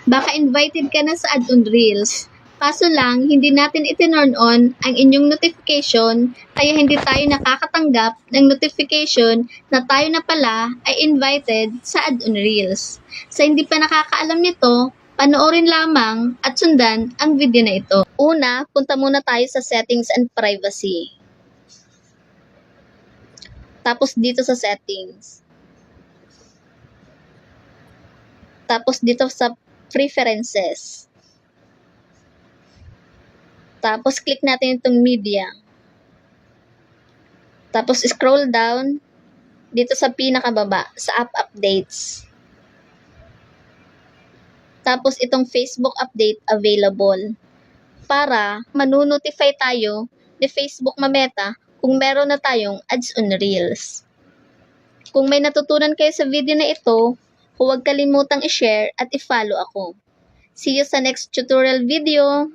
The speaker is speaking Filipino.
Baka invited ka na sa add-on Reels. Kaso lang, hindi natin itinurn on ang inyong notification, kaya hindi tayo nakakatanggap ng notification na tayo na pala ay invited sa add-on Reels. Sa hindi pa nakakaalam nito, panoorin lamang at sundan ang video na ito. Una, punta muna tayo sa settings and privacy. Tapos dito sa settings. Tapos dito sa preferences. Tapos click natin itong media. Tapos scroll down dito sa pinakababa, sa app updates. Tapos itong Facebook update available. Para manu-notify tayo ni Facebook Mameta kung meron na tayong ads on Reels. Kung may natutunan kayo sa video na ito, huwag kalimutang i-share at i-follow ako. See you sa next tutorial video!